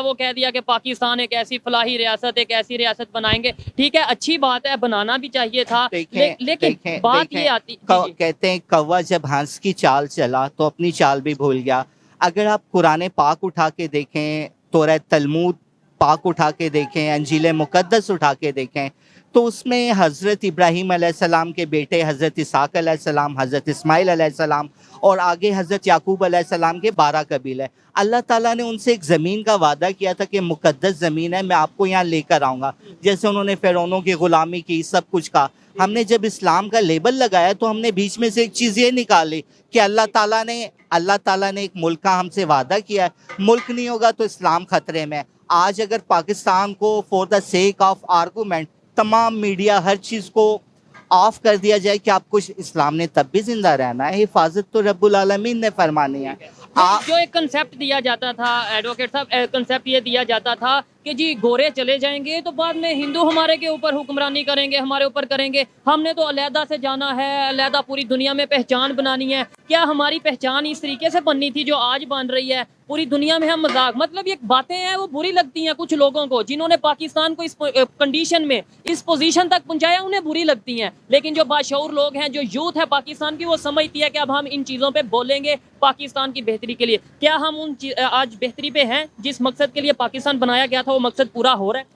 वो कह दिया कि पाकिस्तान एक ऐसी फलाही रियासत, एक ऐसी रियासत बनाएंगे। ठीक है, अच्छी बात है, बनाना भी चाहिए था। लेकिन बात ये आती, कहते हैं कौवा जब हंस की चाल चला तो अपनी चाल भी भूल गया। अगर आप कुरान पाक उठा के देखें, तौरात तलमूद पाक उठा के देखें, अंजील मुकद्दस उठा के देखें, तो उसमें हज़रत इब्राहीम अलैहिस्सलाम के बेटे हज़रत इसहाक अलैहिस्सलाम, हज़रत इस्माइल अलैहिस्सलाम और आगे हज़रत याकूब अलैहिस्सलाम के 12 कबीले। अल्लाह ताला ने उनसे एक ज़मीन का वादा किया था कि मुकद्दस ज़मीन है, मैं आपको यहाँ लेकर आऊँगा। जैसे उन्होंने फ़िरौनों की ग़ुलामी की, सब कुछ कहा। हमने जब इस्लाम का लेबल लगाया तो हमने बीच में से एक चीज़ ये निकाली कि अल्लाह ताला ने एक मुल्क का हमसे वादा किया है, मुल्क नहीं होगा तो इस्लाम खतरे में। आज अगर पाकिस्तान को for the sake of argument तमाम मीडिया हर चीज़ को ऑफ कर दिया जाए कि आपको इस्लाम ने तब भी जिंदा रहना है, हिफाजत तो रब्बुल आलमीन ने फरमानी है। जो एक कंसेप्ट दिया जाता था एडवोकेट साहब, कंसेप्ट ये दिया जाता था कि जी गोरे चले जाएंगे तो बाद में हिंदू हमारे के ऊपर हुक्मरानी करेंगे, हमारे ऊपर करेंगे, हमने तो अलहदा से जाना है, अलहदा पूरी दुनिया में पहचान बनानी है। क्या हमारी पहचान इस तरीके से बननी थी जो आज बन रही है? पूरी दुनिया में हम मजाक, मतलब ये बातें हैं वो बुरी लगती हैं कुछ लोगों को, जिन्होंने पाकिस्तान को इस कंडीशन में, इस पोजीशन तक पहुंचाया, उन्हें बुरी लगती हैं। लेकिन जो बाशऊर लोग हैं, जो यूथ है पाकिस्तान की, वो समझती है कि अब हम इन चीज़ों पे बोलेंगे पाकिस्तान की बेहतरी के लिए। क्या हम आज बेहतरी पे हैं? जिस मकसद के लिए पाकिस्तान बनाया गया था वो मकसद पूरा हो रहा है?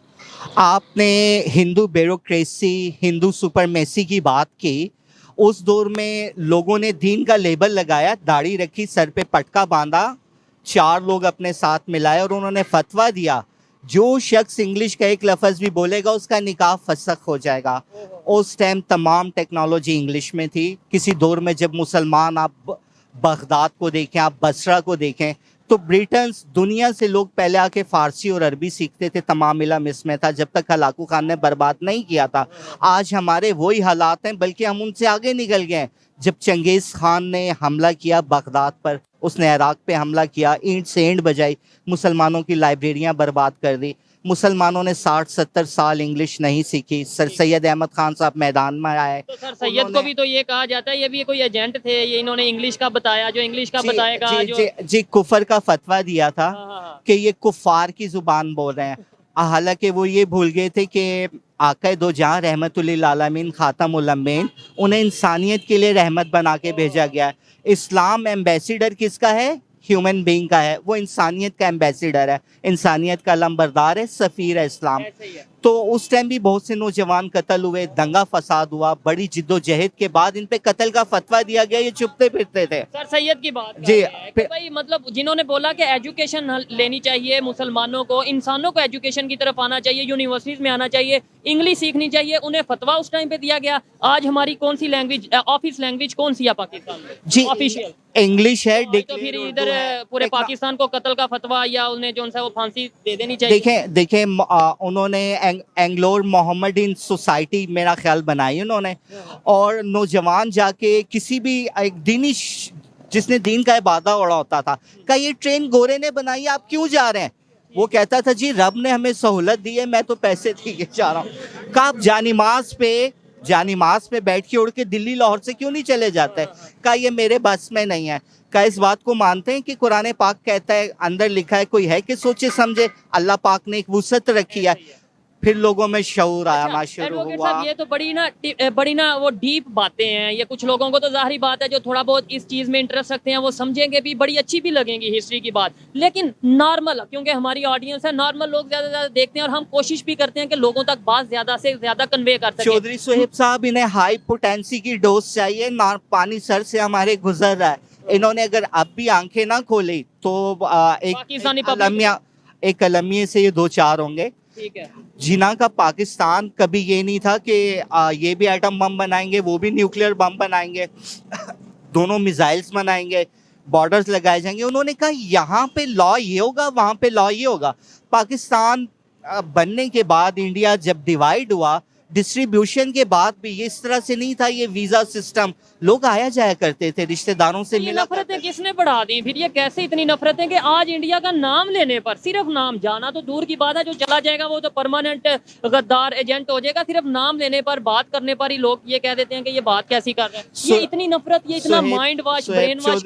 आपने हिंदू ब्यूरोक्रेसी, हिंदू सुपरमेसी की बात की। उस दौर में लोगों ने दीन का लेबल लगाया, दाढ़ी रखी, सर पे पटका बांधा, 4 लोग अपने साथ मिलाए और उन्होंने फतवा दिया जो शख्स इंग्लिश का एक लफ्ज़ भी बोलेगा उसका निकाह फसख हो जाएगा। उस टाइम तमाम टेक्नोलॉजी इंग्लिश में थी। किसी दौर में जब मुसलमान, आप बगदाद को देखें, आप बसरा को देखें, तो ब्रिटेन दुनिया से लोग पहले आके फ़ारसी और अरबी सीखते थे, तमाम इल्म इसमें था, जब तक हलाकू खान ने बर्बाद नहीं किया था। आज हमारे वही हालात हैं, बल्कि हम उनसे आगे निकल गए। जब चंगेज़ खान ने हमला किया बगदाद पर, उसने इराक़ पे हमला किया, ईंट से ईंट बजाई, मुसलमानों की लाइब्रेरियाँ बर्बाद कर दी। मुसलमानों ने 60-70 साल इंग्लिश नहीं सीखी। सर सैयद अहमद खान साहब मैदान में आए। तो सर सैयद को भी तो ये कहा जाता है ये भी कोई एजेंट थे, ये इन्होंने इंग्लिश का बताया, जो इंग्लिश का बताएगा जी कुफर का फतवा दिया था कि ये कुफार की जुबान बोल रहे हैं। हालांकि वो ये भूल गए थे कि आका दो जहां रहमतुल्लिल आलमीन खातमुल अंबियीन, उन्हें इंसानियत के लिए रहमत बना के भेजा गया है। इस्लाम एम्बेसिडर किसका है? ह्यूमन बीइंग का है। वो इंसानियत का एम्बेसिडर है, इंसानियत का लंबरदार है, सफ़ीर है इस्लाम। तो उस टाइम भी बहुत से नौजवान कत्ल हुए, दंगा फसाद हुआ, बड़ी जिद्दोजहद के बाद इन पे कत्ल का फतवा दिया गया। ये चुपते फिरते थे। सर सैयद की बात जी भाई, मतलब जिन्होंने बोला कि एजुकेशन लेनी चाहिए, मुसलमानों को, इंसानों को एजुकेशन की तरफ आना चाहिए, यूनिवर्सिटीज में आना चाहिए, इंग्लिश सीखनी चाहिए, उन्हें फतवा उस टाइम पे दिया गया। आज हमारी कौन सी लैंग्वेज, ऑफिस लैंग्वेज कौन सी है पाकिस्तान में? जी ऑफिशियल इंग्लिश है। तो फिर इधर पूरे पाकिस्तान को कत्ल का फतवा या उन्हें जो सा वो फांसी दे देनी चाहिए। देखें उन्होंने एंग्लोर मोहम्मदीन सोसाइटी मेरा ख्याल बनाई उन्होंने, और नौजवान जाके किसी भी एक दीनी जिसने दीन का इबादा उड़ा होता था, का ये ट्रेन गोरे ने बनाई, आप क्यों जा रहे हैं? वो कहता था जी रब ने हमें सहूलत दी है, मैं तो पैसे दे के जा रहा हूँ। का आप जानिमाज पे बैठ के उड़ के दिल्ली लाहौर से क्यों नहीं चले जाते? का ये मेरे बस में नहीं है। का इस बात को मानते हैं कि कुरान पाक कहता है, अंदर लिखा है, कोई है कि सोचे समझे, अल्लाह पाक ने एक वुसअत रखी है। फिर लोगों में शऊर आना शुरू हुआ। ये तो बड़ी ना वो डीप बातें हैं। ये कुछ लोगों को तो जाहिर बात है जो थोड़ा बहुत इस चीज में इंटरेस्ट रखते हैं वो समझेंगे भी, बड़ी अच्छी भी लगेंगी हिस्ट्री की बात। लेकिन नॉर्मल, क्योंकि हमारी ऑडियंस है, नॉर्मल लोग ज्यादा से ज्यादा देखते हैं और हम कोशिश भी करते हैं कि लोगों तक बात ज्यादा से ज्यादा कन्वे कर सकें। चौधरी सुहेब साहब, इन्हें हाई पोटेंसी की डोज चाहिए। पानी सर से हमारे गुजर रहा है। इन्होंने अगर अब भी आंखें ना खोली तो एक अलमिया से ये 2-4 होंगे। ठीक है। जिना का पाकिस्तान कभी ये नहीं था कि ये भी एटम बम बनाएंगे, वो भी न्यूक्लियर बम बनाएंगे, दोनों मिसाइल्स बनाएंगे, बॉर्डर्स लगाए जाएंगे। उन्होंने कहा यहाँ पे लॉ ये होगा, वहाँ पे लॉ ये होगा। पाकिस्तान बनने के बाद, इंडिया जब डिवाइड हुआ, डिस्ट्रीब्यूशन के बाद भी ये इस तरह से नहीं था। ये वीजा सिस्टम, लोग आया जाया करते थे, रिश्तेदारों से मिला। नफरतें किसने बढ़ा दी फिर? ये कैसे इतनी नफरतें कि आज इंडिया का नाम लेने पर, सिर्फ नाम, जाना तो दूर की बात है, जो चला जाएगा वो तो परमानेंट गद्दार एजेंट हो जाएगा, सिर्फ नाम लेने पर, बात करने पर ही लोग ये कह देते हैं कि ये बात कैसी कर रहे हैं। ये इतनी नफरत, ये इतना mind wash, brain wash.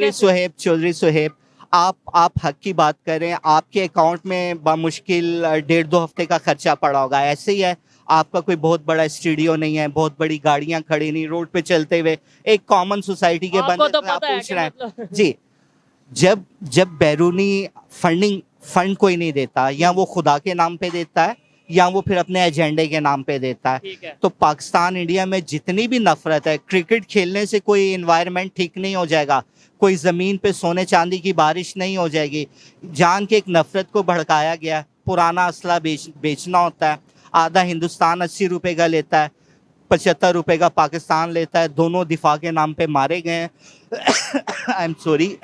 Chaudhary Suhaib, आप हक की बात करें, आपके अकाउंट में बामुश्किल 1.5-2 हफ्ते का खर्चा पड़ा होगा, ऐसे ही है। आपका कोई बहुत बड़ा स्टूडियो नहीं है, बहुत बड़ी गाड़ियां खड़ी नहीं, रोड पे चलते हुए एक कॉमन सोसाइटी के आपको बंदे तो से आप पता है पूछ कि रहे हैं मतलब जी। जब जब बैरूनी फंड कोई नहीं देता, या वो खुदा के नाम पे देता है या वो फिर अपने एजेंडे के नाम पे देता है। ठीक है। तो पाकिस्तान इंडिया में जितनी भी नफरत है, क्रिकेट खेलने से कोई एनवायरनमेंट ठीक नहीं हो जाएगा, कोई ज़मीन पे सोने चांदी की बारिश नहीं हो जाएगी। जान के एक नफरत को भड़काया गया। पुराना असला बेचना होता है। आधा हिंदुस्तान 80 रुपए का लेता है, 75 रुपए का पाकिस्तान लेता है। दोनों दिफा के नाम पे मारे गए हैं। आई एम सॉरी,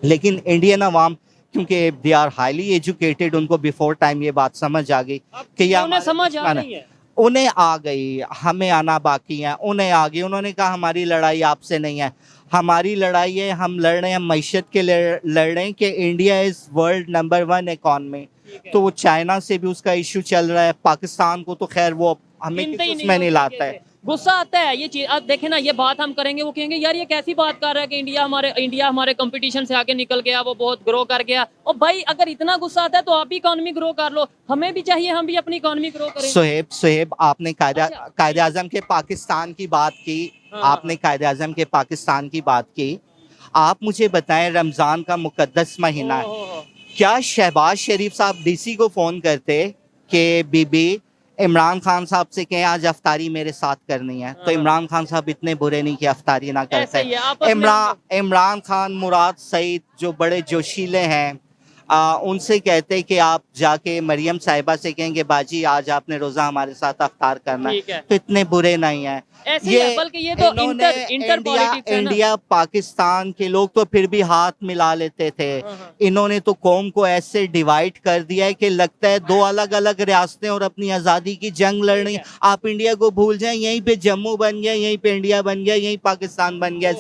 लेकिन इंडियन अवाम क्योंकि दे आर हाईली एजुकेटेड, उनको बिफोर टाइम ये बात समझ आ गई कि ये उन्हें हमारे समझ आ दुश्मन है। रही है। उन्हें आ गई, हमें आना बाकी है। उन्हें आ गई, उन्होंने कहा हमारी लड़ाई आपसे नहीं है, हमारी लड़ाई है, हम लड़ रहे हैं मैशत के लिए लड़ रहे हैं कि India is world number 1 economy. ठीक है। तो वो चाइना से भी उसका इशू चल रहा है, पाकिस्तान को तो खैर वो हमें गिनते ही किस नहीं में हो नहीं एक लाता तरीके है। से। गुस्सा आता है ये चीज। अब देखे ना, ये बात हम करेंगे, वो कहेंगे यार ये कैसी बात कर रहा है कि इंडिया हमारे कंपटीशन से आगे निकल गया, वो बहुत ग्रो कर गया। और भाई अगर इतना गुस्सा आता है तो आप भी इकोनॉमी ग्रो कर लो, हमें भी चाहिए, हम भी अपनी इकोनॉमी ग्रो करें। सुहेब आपने अच्छा। कायदे आजम के पाकिस्तान की बात की। हाँ, आपने कायदे आजम के पाकिस्तान की बात की। आप मुझे बताएं, रमजान का मुकद्दस महीना है, हो। क्या शहबाज शरीफ साहब डीसी को फोन करते कि बीबी इमरान खान साहब से कहें आज अफ्तारी मेरे साथ करनी है? तो हाँ। इमरान खान साहब इतने बुरे नहीं कि अफ्तारी ना ऐसे करते। ही है आपस में इमरान खान, मुराद सईद जो बड़े जोशीले हैं, उनसे कहते कि आप जाके मरियम साहिबा से कहेंगे बाजी आज आपने रोजा हमारे साथ अफ्तार करना है। ठीक है। तो इतने बुरे नहीं है। ऐसे ही है, बल्कि ये तो इन्होंने इंटर पॉलिटिक्स है ना। इंडिया पाकिस्तान के लोग तो फिर भी हाथ मिला लेते थे। हाँ। इन्होंने तो कौम को ऐसे डिवाइड कर दिया है कि लगता है दो अलग अलग रियासतें और अपनी आज़ादी की जंग लड़नी है। आप इंडिया को भूल जाएं, यहीं पे जम्मू बन गया, यहीं पे इंडिया बन गया, यहीं पाकिस्तान बन गया।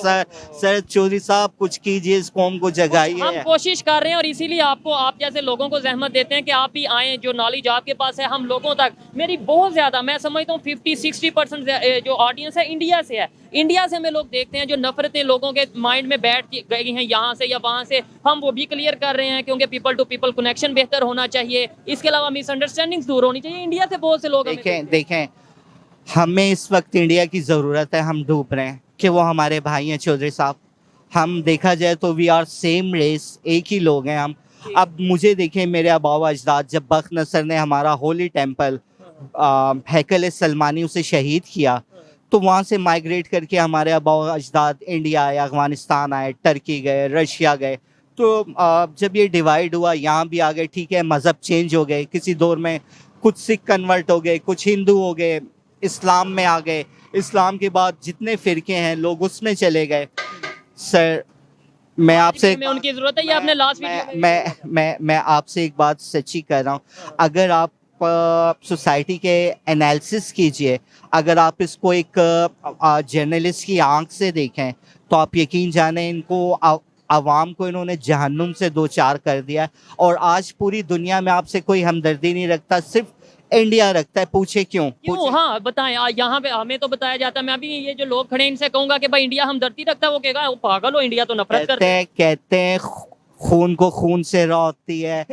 सर चौधरी साहब कुछ कीजिए, इस कौम को हम जगाइए। कोशिश कर रहे हैं और इसीलिए आपको, आप जैसे लोगों को जहमत देते हैं कि आप भी आए, जो नॉलेज आपके पास है हम लोगों तक। मेरी बहुत ज्यादा, मैं समझता हूँ 50-60% जो ऑडियंस है इंडिया से है। इंडिया से हमें लोग देखते हैं, जो नफरतें लोगों के माइंड में बैठ गई हैं यहाँ से या वहाँ से, हम वो भी क्लियर कर रहे हैं, क्योंकि पीपल टू पीपल कनेक्शन बेहतर होना चाहिए। इसके अलावा मिसअंडरस्टैंडिंग्स दूर होनी चाहिए। इंडिया से बहुत से लोग हमें देखते हैं। देखें, हमें इस वक्त इंडिया की ज़रूरत है। हम डूब रहे हैं कि वो हमारे भाई हैं चौधरी साहब। हम देखा जाए तो वी आर सेम रेस, एक ही लोग हैं हम। अब मुझे देखें, मेरे आबाव अजदाद, जब बख्त नसर ने हमारा होली टेम्पल हैकल सलमानी उसे शहीद किया, तो वहाँ से माइग्रेट करके हमारे आबाव अजदाद इंडिया आए, अफगानिस्तान आए, टर्की गए, रशिया गए। तो जब ये डिवाइड हुआ यहाँ भी आ गए। ठीक है, मज़हब चेंज हो गए, किसी दौर में कुछ सिख कन्वर्ट हो गए, कुछ हिंदू हो गए, इस्लाम में आ गए। इस्लाम के बाद जितने फ़िरके हैं लोग उसमें चले गए। सर मैं आपसे में उनकी जरूरत है, ये आपने लास्ट वीडियो में मैं आपसे एक बात सच्ची कर रहा हूँ। अगर आप सोसाइटी के एनालिसिस कीजिए, अगर आप इसको एक जर्नलिस्ट की आंख से देखें, तो आप यकीन जाने इनको आवाम को इन्होंने जहन्नुम से दो चार कर दिया है। और आज पूरी दुनिया में आपसे कोई हमदर्दी नहीं रखता, सिर्फ इंडिया रखता है। पूछे क्यों? क्यों? हाँ बताएं। यहाँ पे हमें तो बताया जाता है, मैं अभी ये जो लोग खड़े हैं इनसे कहूंगा कि भाई इंडिया हमदर्दी रखता है, वो कहेगा वो पागल हो, इंडिया तो नफरत करता है। कहते हैं खून को खून से राह होती है।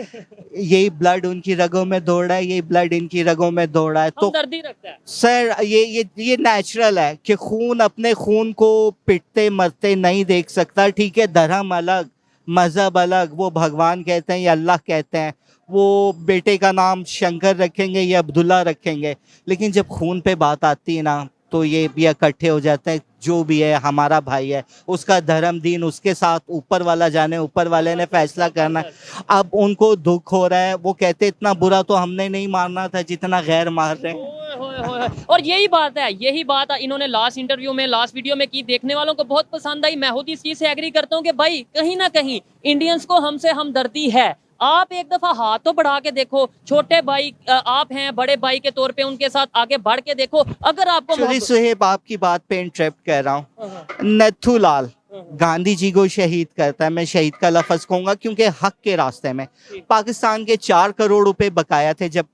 यही ब्लड उनकी रगों में दौड़ रहा है, यही ब्लड इनकी रगों में दौड़ रहा है। तो हमदर्दी रखता है सर ये नेचुरल है कि खून अपने खून को पिटते मरते नहीं देख सकता। ठीक है, धर्म अलग, मजहब अलग, वो भगवान कहते हैं या अल्लाह कहते हैं, वो बेटे का नाम शंकर रखेंगे या अब्दुल्ला रखेंगे, लेकिन जब खून पे बात आती है ना, तो ये भी इकट्ठे हो जाते हैं। जो भी है हमारा भाई है, उसका धर्म दीन उसके साथ, ऊपर वाला जाने, ऊपर वाले ने फैसला करना है। अब उनको दुख हो रहा है, वो कहते इतना बुरा तो हमने नहीं मारना था जितना गैर मार रहे हैं। और यही बात इन्होंने लास्ट इंटरव्यू में, लास्ट वीडियो में की, देखने वालों को बहुत पसंद आई। मैं खुद इस चीज से एग्री करता हूँ कि भाई कहीं ना कहीं इंडियंस को हमसे हमदर्दी है। आप एक दफा हाथ तो बढ़ा के देखो, छोटे भाई आप हैं, बड़े भाई के तौर पे उनके साथ आगे बढ़ के देखो। अगर आपको सुहेब आपकी बात पे इंटरप्ट कर रहा हूँ, नथुलाल गांधी जी को शहीद करता है। मैं शहीद का लफ्ज कहूंगा क्योंकि हक के रास्ते में। पाकिस्तान के 4 करोड़ रुपए बकाया थे जब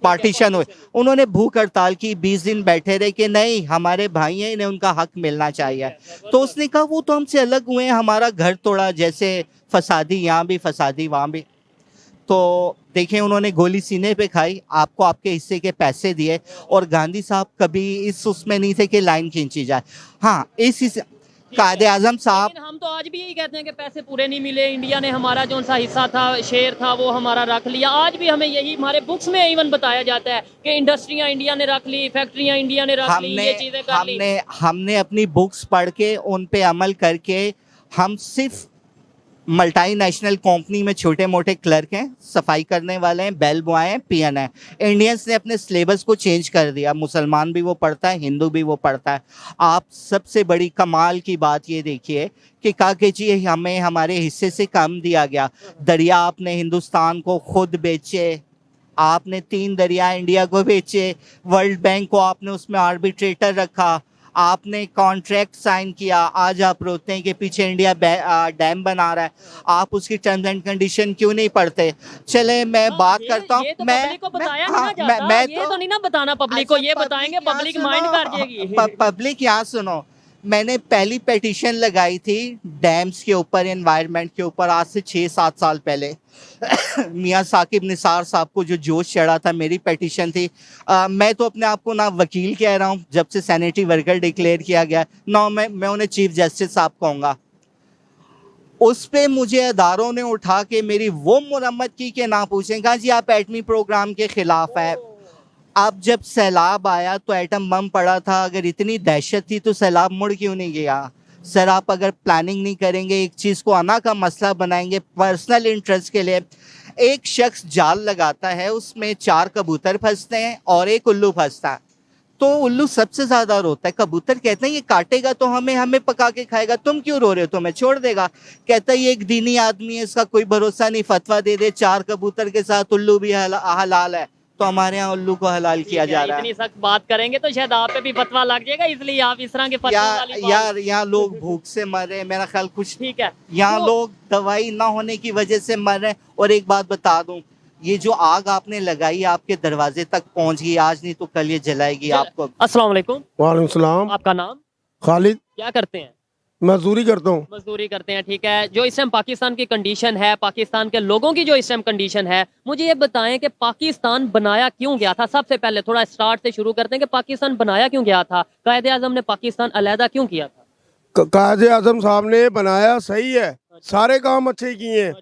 पार्टीशन हुए, उन्होंने भूख हड़ताल की, 20 दिन बैठे रहे कि नहीं हमारे भाई हैं, इन्हें उनका हक मिलना चाहिए। तो उसने कहा वो तो हमसे अलग हुए हैं, हमारा घर तोड़ा, जैसे फसादी यहाँ भी फसादी वहाँ भी। तो देखिए उन्होंने गोली सीने पे खाई, आपको आपके हिस्से के पैसे दिए, और गांधी साहब कभी इस उसमें नहीं थे कि लाइन खींची जाए। हाँ इस कायदे आजम साहब, लेकिन हम तो आज भी यही कहते हैं कि पैसे पूरे नहीं मिले, इंडिया ने हमारा जो सा हिस्सा था, शेयर था, वो हमारा रख लिया। आज भी हमें यही हमारे बुक्स में इवन बताया जाता है कि इंडस्ट्रियां इंडिया ने रख ली, फैक्ट्रियां इंडिया ने रख ली, ये चीजें कर ली। हमने अपनी बुक्स पढ़ के उन पे अमल करके, हम सिर्फ मल्टीनेशनल कंपनी में छोटे मोटे क्लर्क हैं, सफाई करने वाले हैं, बेल बॉय हैं, पीएन हैं। इंडियंस ने अपने सिलेबस को चेंज कर दिया, मुसलमान भी वो पढ़ता है, हिंदू भी वो पढ़ता है। आप सबसे बड़ी कमाल की बात ये देखिए कि काके जी हमें हमारे हिस्से से कम दिया गया। दरिया आपने हिंदुस्तान को खुद बेचे, आपने 3 दरिया इंडिया को बेचे, वर्ल्ड बैंक को आपने उसमें आर्बिट्रेटर रखा, आपने कॉन्ट्रैक्ट साइन किया, आज आप रोते हैं कि पीछे इंडिया डैम बना रहा है, आप उसकी टर्म्स एंड कंडीशन क्यों नहीं पढ़ते? चले मैं बात करता हूँ, तो पब्लिक को बताया नहीं ना जाता, ये तो नहीं ना बताना पब्लिक को, ये बताएंगे पब्लिक माइंड कर जाएगी। पब्लिक यहाँ सुनो, मैंने पहली पिटीशन लगाई थी डैम्स के ऊपर, एनवायरनमेंट के ऊपर, आज से 6-7 साल पहले। मियाँ साकिब निसार साहब को जो जोश चढ़ा था, मेरी पिटीशन थी। मैं तो अपने आप को ना वकील कह रहा हूँ, जब से सैनिटरी वर्कर डिक्लेयर किया गया ना, मैं उन्हें चीफ जस्टिस साहब कहूँगा। उस पे मुझे अदारों ने उठा के मेरी वो मुरम्मत की कि ना पूछें, कहा जी आप एटमी प्रोग्राम के खिलाफ है। अब जब सैलाब आया तो एटम बम पड़ा था, अगर इतनी दहशत थी तो सैलाब मुड़ क्यों नहीं गया? सर आप अगर प्लानिंग नहीं करेंगे, एक चीज़ को आना का मसला बनाएंगे पर्सनल इंटरेस्ट के लिए, एक शख्स जाल लगाता है, उसमें 4 कबूतर फंसते हैं और एक उल्लू फंसता है, तो उल्लू सबसे ज्यादा रोता है। कबूतर कहते हैं ये काटेगा तो हमें पका के खाएगा, तुम क्यों रो रहे हो, तुम्हें छोड़ देगा। कहता है ये एक दीनी आदमी है, इसका कोई भरोसा नहीं, फतवा दे दे 4 कबूतर के साथ उल्लू भी हलाल है, तो हमारे यहाँ उल्लू को हलाल किया जा रहा है। इतनी सख्त बात करेंगे तो शायद आप पे भी फतवा लग जाएगा, इसलिए आप इस तरह के फतवा वाली बात। यार यहाँ लोग भूख से मर रहे हैं, मेरा ख्याल कुछ ठीक है, यहाँ लोग दवाई ना होने की वजह से मर रहे हैं। और एक बात बता दूं, ये जो आग आपने लगाई आपके दरवाजे तक पहुंच गई, आज नहीं तो कल ये जलाएगी आपको। अस्सलाम वालेकुम। वालेकुम सलाम। आपका नाम? खालिद। क्या करते हैं? मजदूरी करता हूँ। मजदूरी करते हैं, ठीक है। जो इस टाइम पाकिस्तान की कंडीशन है, पाकिस्तान के लोगों की जो इस टाइम कंडीशन है, मुझे ये बताएं कि पाकिस्तान बनाया क्यों गया था? सबसे पहले थोड़ा स्टार्ट से शुरू करते हैं कि पाकिस्तान बनाया क्यों गया था, कायदे आजम ने पाकिस्तान अलहदा क्यों किया था? कायदे आजम साहब ने बनाया सही है, सारे काम अच्छे किए हैं।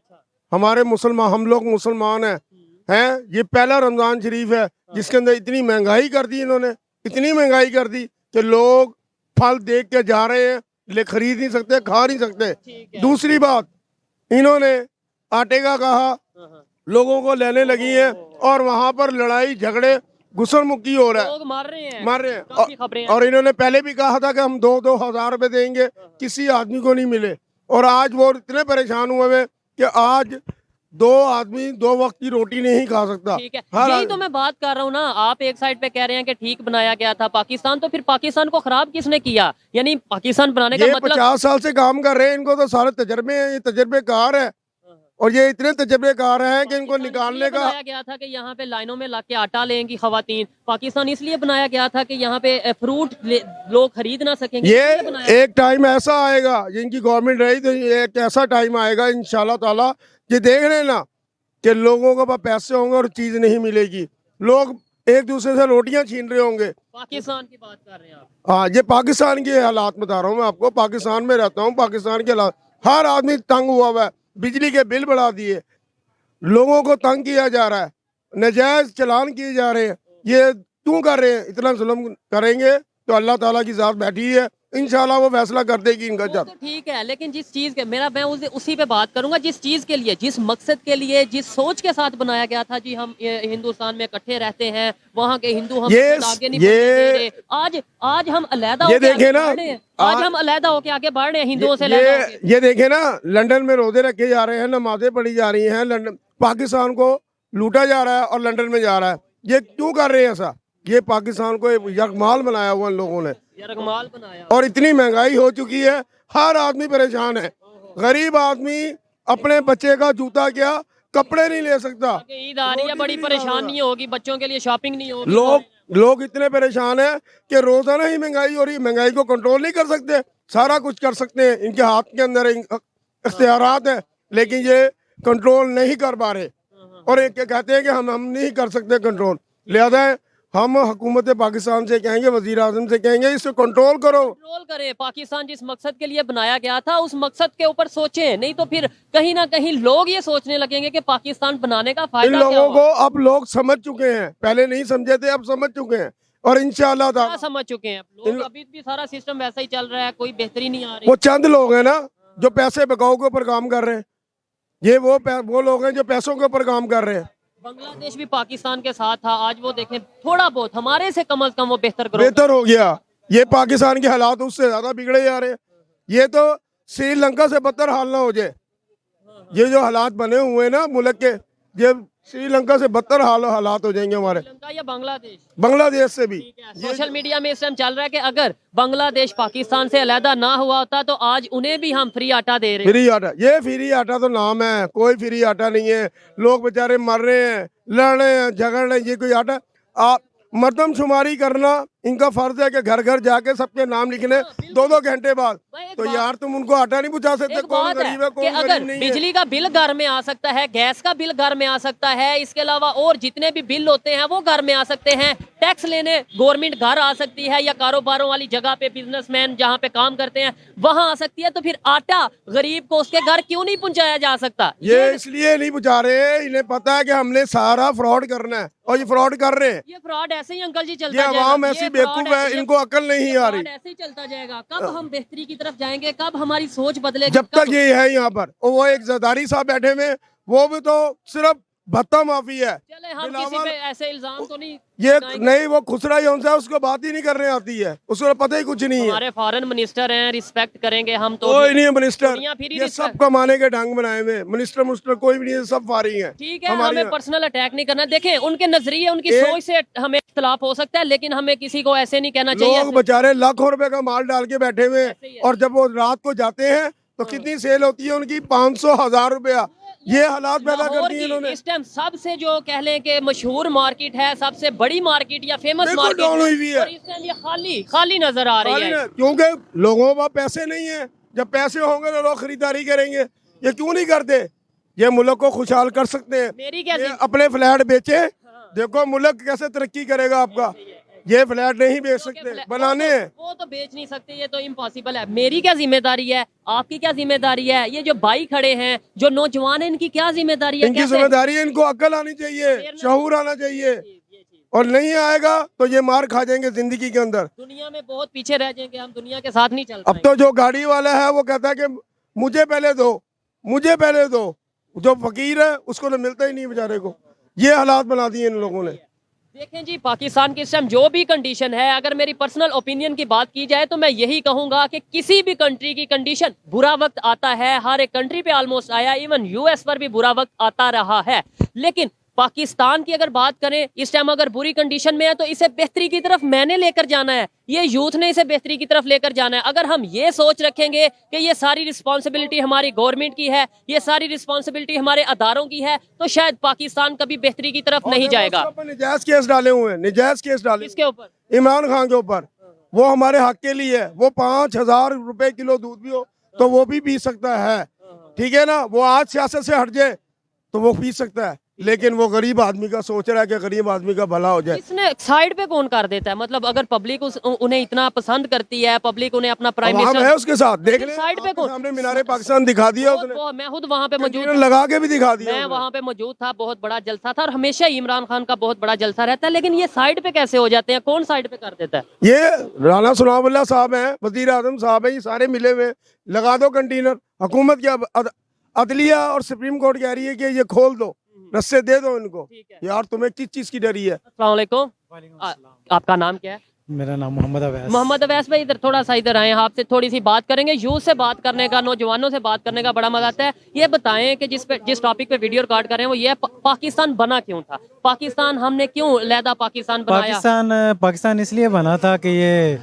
हमारे मुसलमान, हम लोग मुसलमान हैं, ये पहला रमजान शरीफ है जिसके अंदर इतनी महंगाई कर दी इन्होंने, इतनी महंगाई कर दी कि लोग फल देख के जा रहे हैं, ले खरीद नहीं सकते, खा नहीं सकते। दूसरी बात, इन्होंने आटे का कहा, लोगों को लेने लगी है और वहाँ पर लड़ाई झगड़े घुसन मुक्की हो रहा है, लोग मार रहे हैं। और इन्होंने पहले भी कहा था कि हम 2-2 हज़ार रुपए देंगे, किसी आदमी को नहीं मिले। और आज वो इतने परेशान हुए हैं कि आज 2 आदमी 2 वक्त की रोटी नहीं खा सकता। ठीक है, यही तो मैं बात कर रहा हूँ ना। आप एक साइड पे कह रहे हैं कि ठीक बनाया गया था पाकिस्तान, तो फिर पाकिस्तान को खराब किसने किया? यानी पाकिस्तान बनाने का मतलब 50 साल से काम कर रहे हैं, इनको तो सारे तजर्बे हैं, ये तजर्बेकार है, और ये इतने तजर्बेकार हैं कि इनको निकालने का बनाया गया था कि यहाँ पे लाइनों में लग के आटा लेंगी खवातीन। पाकिस्तान इसलिए बनाया गया था कि यहाँ पे फ्रूट लोग खरीद ना सकेंगे। ये एक टाइम ऐसा आएगा, जिनकी गवर्नमेंट रही तो एक ऐसा टाइम आएगा इंशाल्लाह ताला, ये देख रहे हैं ना कि लोगों के पास पैसे होंगे और चीज नहीं मिलेगी, लोग एक दूसरे से रोटियां छीन रहे होंगे। पाकिस्तान की बात कर रहे हैं आप? हाँ, ये पाकिस्तान के हालात बता रहा हूँ मैं आपको, पाकिस्तान में रहता हूँ, पाकिस्तान के हालात, हर आदमी तंग हुआ हुआ है, बिजली के बिल बढ़ा दिए, लोगों को तंग किया जा रहा है, नजायज चलान किए जा रहे हैं। ये क्यों कर रहे हैं? इतना जुल्म करेंगे तो अल्लाह ताला की ज़ात बैठी है, इंशाल्लाह वो फैसला कर देगी इनका। तो ठीक है, लेकिन जिस चीज के मैं उसी पे बात करूंगा, जिस चीज के लिए, जिस मकसद के लिए, जिस सोच के साथ बनाया गया था, जी हम हिंदुस्तान में इकट्ठे रहते हैं, वहाँ के हिंदू हम आगे नहीं बढ़ने दे रहे। आज हम अलहदा ये देखे ना, आज हम अलहदा होके आगे बढ़ रहे हैं हिंदुओं से। ये देखे ना, लंदन में रोजे रखे जा रहे हैं, नमाजें पढ़ी जा रही हैं, लंदन पाकिस्तान को लूटा जा रहा है और लंदन में जा रहा है। ये क्यों कर रहे हैं ऐसा? ये पाकिस्तान को यकमाल बनाया हुआ इन लोगों ने, यकमाल बनाया, और इतनी महंगाई हो चुकी है, हर आदमी परेशान है। गरीब आदमी अपने बच्चे का जूता क्या कपड़े नहीं ले सकता। ईद आ रही है, रोटी बड़ी भी नहीं खा परेशानी होगी, बच्चों के लिए शॉपिंग नहीं होगी। लोग इतने परेशान हैं कि रोजाना ही महंगाई हो रही है। महंगाई को कंट्रोल नहीं कर सकते, सारा कुछ कर सकते हैं, इनके हाथ के अंदर इख्तियारात है, लेकिन ये कंट्रोल नहीं कर पा रहे। और एक कहते हैं कि हम नहीं कर सकते कंट्रोल, लिहाजा हम हुकूमत पाकिस्तान से कहेंगे, वजीर आजम से कहेंगे, इसको कंट्रोल करो। कंट्रोल करें। पाकिस्तान जिस मकसद के लिए बनाया गया था उस मकसद के ऊपर सोचें, नहीं तो फिर कहीं ना कहीं लोग ये सोचने लगेंगे कि पाकिस्तान बनाने का इन फायदा क्या लोगों हुआ। को अब लोग समझ चुके हैं, पहले नहीं समझे थे, अब समझ चुके हैं और इंशाअल्लाह क्या ताला समझ चुके हैं लोग? अभी भी सारा सिस्टम वैसा ही चल रहा है, कोई बेहतरी नहीं आ रही। वो चंद लोग हैं ना जो पैसे बकाऊ के ऊपर काम कर रहे हैं, ये वो लोग हैं जो पैसों के ऊपर काम कर रहे हैं। बांग्लादेश भी पाकिस्तान के साथ था, आज वो देखें थोड़ा बहुत हमारे से कम वो बेहतर करो। बेहतर हो गया। ये पाकिस्तान के हालात उससे ज्यादा बिगड़े जा रहे हैं। ये तो श्रीलंका से बदतर हाल ना हो जाए। ये जो हालात बने हुए हैं ना मुल्क के, ये श्रीलंका से बदतर हालात हो जाएंगे हमारे, श्रीलंका या बांग्लादेश? बांग्लादेश से भी। सोशल मीडिया में इस टाइम चल रहा है कि अगर बांग्लादेश पाकिस्तान से अलहदा ना हुआ होता तो आज उन्हें भी हम फ्री आटा दे रहे हैं। फ्री आटा, ये फ्री आटा तो नाम है, कोई फ्री आटा नहीं है। लोग बेचारे मर रहे हैं, लड़ रहे हैं, झगड़ रहे हैं, ये कोई आटा? आप मरदमशुमारी करना इनका फर्ज है कि घर घर जाके सबके नाम लिखने 2-2 घंटे बाद। तो यार तुम उनको आटा नहीं पहुंचा सकते? कौन गरीब है, कि कौन अगर गरीब नहीं है? बिजली का बिल घर में आ सकता है, गैस का बिल घर में आ सकता है, इसके अलावा और जितने भी बिल होते हैं वो घर में आ सकते हैं, टैक्स लेने गवर्नमेंट घर आ सकती है, या कारोबारों वाली जगह पे बिजनेसमैन जहाँ पे काम करते हैं वहां आ सकती है, तो फिर आटा गरीब को उसके घर क्यों नहीं पहुंचाया जा सकता? ये इसलिए नहीं पहुंचा रहे, इन्हें पता है कि हमने सारा फ्रॉड करना है और ये फ्रॉड कर रहे हैं। ये फ्रॉड ऐसे ही अंकल जी ये चलता जाएगा। आवाम ऐसी ये बेवकूफ fraud है, इनको अकल नहीं आ रही। fraud ऐसे ही चलता जाएगा। कब हम बेहतरी की तरफ जाएंगे, कब हमारी सोच बदलेगी? जब तक ये है यहाँ पर, और वो एक जरदारी साहब बैठे हुए, वो भी तो सिर्फ भत्ता माफी है। चले हम किसी पे ऐसे इल्जाम तो नहीं ये लगाएंगे। नहीं, वो खुसरा उनसे उसको बात ही नहीं करने आती है, उसको पता ही कुछ नहीं है। हमारे फॉरेन मिनिस्टर हैं, रिस्पेक्ट करेंगे हम तो। कोई नहीं है मिनिस्टर, दुनिया फिर ही ये रिस्पेक्ट- सब कमाने के ढंग बनाए हुए मिनिस्टर कोई भी नहीं है, सब फारी है। ठीक है, हमें पर्सनल अटैक नहीं करना। देखें उनके नजरिए, उनकी सोच से हमें इख्तलाफ हो सकता है, लेकिन हमें किसी को ऐसे नहीं कहना चाहिए। लोग बेचारे लाखों रुपए का माल डाल के बैठे हुए हैं, और जब वो रात को जाते हैं तो कितनी सेल होती है उनकी? 500,000 रुपया। ये हालात पैदा कर लाहौर दिए की इन्होंने। इस टाइम सबसे जो कह लें कि मशहूर मार्केट है, सबसे बड़ी मार्केट या फेमस बिल्कुल मार्केट डाउन हुई हुई है। और इस टाइम ये खाली खाली नजर आ रही है। क्योंकि लोगों के पास पैसे नहीं है। जब पैसे होंगे तो लोग खरीदारी करेंगे। ये क्यों नहीं करते? ये मुल्क को खुशहाल कर सकते हैं। मेरी क्या ये अपने फ्लैट बेचे, देखो मुल्क कैसे तरक्की करेगा आपका। ये फ्लैट नहीं बेच सकते, बनाने हैं। वो तो बेच नहीं सकते, ये तो इम्पॉसिबल है। मेरी क्या जिम्मेदारी है, आपकी क्या जिम्मेदारी है? ये जो भाई खड़े हैं, जो नौजवान है, इनकी क्या जिम्मेदारी है? इनकी कैसे- जिम्मेदारी है, इनको अक्ल आनी चाहिए, शऊर आना चाहिए, और नहीं आएगा तो ये मार खा जाएंगे जिंदगी के अंदर। दुनिया में बहुत पीछे रह जाएंगे, हम दुनिया के साथ नहीं चल अब तो जो गाड़ी वाला है वो कहता है कि मुझे पहले दो, मुझे पहले दो। जो फकीर है उसको तो मिलता ही नहीं बेचारे को। ये हालात बना दिए इन लोगों ने। देखें जी, पाकिस्तान की इस टाइम जो भी कंडीशन है, अगर मेरी पर्सनल ओपिनियन की बात की जाए तो मैं यही कहूंगा कि किसी भी कंट्री की कंडीशन, बुरा वक्त आता है, हर एक कंट्री पे ऑलमोस्ट आया, इवन यूएस पर भी बुरा वक्त आता रहा है। लेकिन पाकिस्तान की अगर बात करें, इस टाइम अगर बुरी कंडीशन में है तो इसे बेहतरी की तरफ मैंने लेकर जाना है, ये यूथ ने इसे बेहतरी की तरफ लेकर जाना है। अगर हम ये सोच रखेंगे कि ये सारी रिस्पॉन्सिबिलिटी हमारी गवर्नमेंट की है, ये सारी रिस्पॉन्सिबिलिटी हमारे अदारों की है, तो शायद पाकिस्तान कभी बेहतरी की तरफ नहीं जाएगा। निजायज केस डाले हुए हैं, निजायज केस डाले इसके ऊपर इमरान खान के ऊपर। वो हमारे हक के लिए है। वो 5,000 रुपए किलो दूध भी हो तो वो भी पी सकता है, ठीक है ना? वो आज सियासत से हट जाए तो वो पी सकता है, लेकिन वो गरीब आदमी का सोच रहा है कि गरीब आदमी का भला हो जाए। इसने साइड पे कौन कर देता है? मतलब अगर पब्लिक उन्हें इतना पसंद करती है, पब्लिक उन्हें अपना प्राइम हम है मिनिस्टर, उसके साथ, देख ले साइड पे कौन? सामने मीनारे पाकिस्तान दिखा दिया उसने, मैं खुद वहाँ पे मौजूद कंटेनर लगा के भी दिखा दिया मैं उसने। वहाँ पे मौजूद था, बहुत बड़ा जलसा था, और हमेशा ही इमरान खान का बहुत बड़ा जलसा रहता है। लेकिन ये साइड पे कैसे हो जाते हैं? कौन साइड पे कर देता है? ये राना सुनावल्ला साहब हैं, वजीर आजम साहब हैं, ये सारे मिले हुए। लगा दो कंटेनर। हुकूमत की अदलिया और सुप्रीम कोर्ट कह रही है कि ये खोल दो, रस्से दे दो इनको। यार तुम्हें किस चीज की डरी है? अस्सलाम वालेकुम। आपका नाम क्या है? मेरा नाम मोहम्मद अवैस। मोहम्मद अवैस भाई, इधर थोड़ा सा इधर आए, आपसे थोड़ी सी बात करेंगे। यूथ से बात करने का, नौजवानों से बात करने का बड़ा मजा आता है। ये बताएं कि जिस टॉपिक पे वीडियो रिकॉर्ड कर रहे हैं वो ये पाकिस्तान बना क्यों था? पाकिस्तान हमने क्यों अलहदा पाकिस्तान बनाया? पाकिस्तान इसलिए बना था कि ये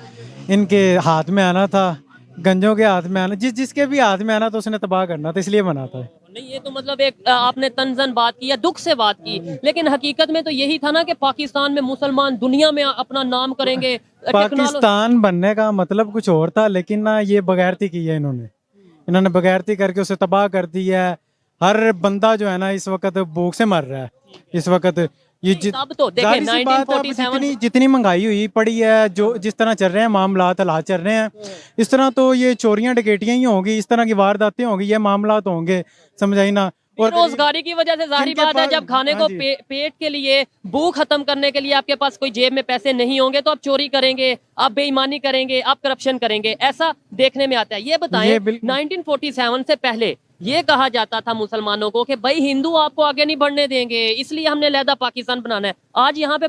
इनके हाथ में आना था, गंजों के हाथ में आना, जिसके भी हाथ में आना तो उसने तबाह करना था, इसलिए बनाता है। नहीं, ये तो मतलब एक आपने तंजन बात की या दुख से बात की, लेकिन हकीकत में तो यही था ना कि पाकिस्तान में मुसलमान दुनिया में अपना नाम करेंगे। पाकिस्तान बनने का मतलब कुछ और था, लेकिन ना ये बगैरती की है इन्होंने बगैरती करके उसे तबाह कर दिया है। हर बंदा जो है ना इस वक्त भूख से मर रहा है इस वक्त। ये तब तो देखिए जाहिर सी बात है, अब 1947 जितनी महंगाई हुई पड़ी है, जो जिस तरह चल रहे हैं मामलात हालात चल रहे हैं, इस तरह तो ये चोरियां डकैतियां ही होंगी, इस तरह की वारदातें होंगी, ये मामलात होंगे, समझ आई ना। और बेरोजगारी की वजह से जाहिर जिनके बात है, पास- जब खाने हाँ को जी। पेट के लिए, भूख खत्म करने के लिए आपके पास कोई जेब में पैसे नहीं होंगे तो आप चोरी करेंगे, आप बेईमानी करेंगे, आप करप्शन करेंगे, ऐसा देखने में आता है। ये बताएं, ये बिल्कुल- 1947 से पहले ये कहा जाता था मुसलमानों को कि भाई हिंदू आपको आगे नहीं बढ़ने देंगे, इसलिए हमने अलहदा पाकिस्तान बनाना है। आज यहाँ पे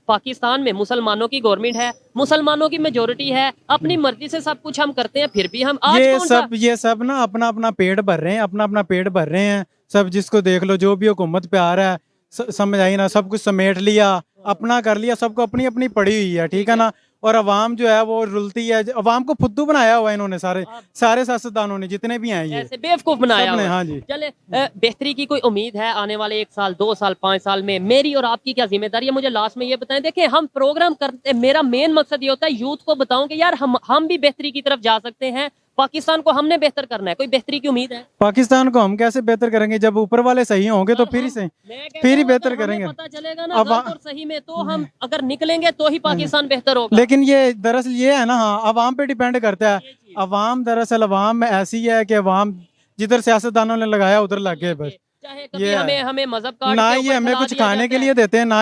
पाकिस्तान में मुसलमानों की गवर्नमेंट है, मुसलमानों की मेजोरिटी है, अपनी मर्जी से सब कुछ हम करते हैं, फिर भी हम आज ये सब ना अपना अपना पेट भर रहे हैं, अपना पेट भर रहे हैं सब। जिसको देख लो, जो भी हुकूमत पे आ रहा है, समझ आई ना, सब कुछ समेट लिया, अपना कर लिया, सबको अपनी अपनी पड़ी हुई है, ठीक है ना। और अवाम जो है वो रुलती है, अवाम को फुद्दू बनाया हुआ है इन्होंने, सारे सियासतदानों ने जितने भी हैं ये ऐसे बेवकूफ बनाया सबने, हुआ है। हाँ जी। चले, बेहतरी की कोई उम्मीद है आने वाले 1 साल, 2 साल, 5 साल में? मेरी और आपकी क्या जिम्मेदारी है? मुझे लास्ट में ये बताएं। देखिए, हम प्रोग्राम करते, मेरा मेन मकसद ये होता है यूथ को बताऊं कि यार हम भी बेहतरी की तरफ जा सकते हैं, पाकिस्तान को हमने बेहतर करना है। कोई बेहतरी की उम्मीद है? पाकिस्तान को हम कैसे बेहतर करेंगे? जब ऊपर वाले सही होंगे तो फिर ही सही, मैं कहता फिर ही हूं, बेहतर अगर हमें करेंगे। पता चलेगा ना अब गलत और सही में, तो हम अगर निकलेंगे तो ही पाकिस्तान बेहतर होगा। लेकिन ये दरअसल ये है ना, हाँ, अवाम पे डिपेंड करता है। अवाम दरअसल अवाम में ऐसी है कि अवाम जिधर सियासतदानों ने लगाया उधर लग गए बस। चाहे कभी ये है। हमें मजहब कार्ड ना के ये ऊपर हमें खिला कुछ दिया खाने जाता के है। लिए देते हैं, ना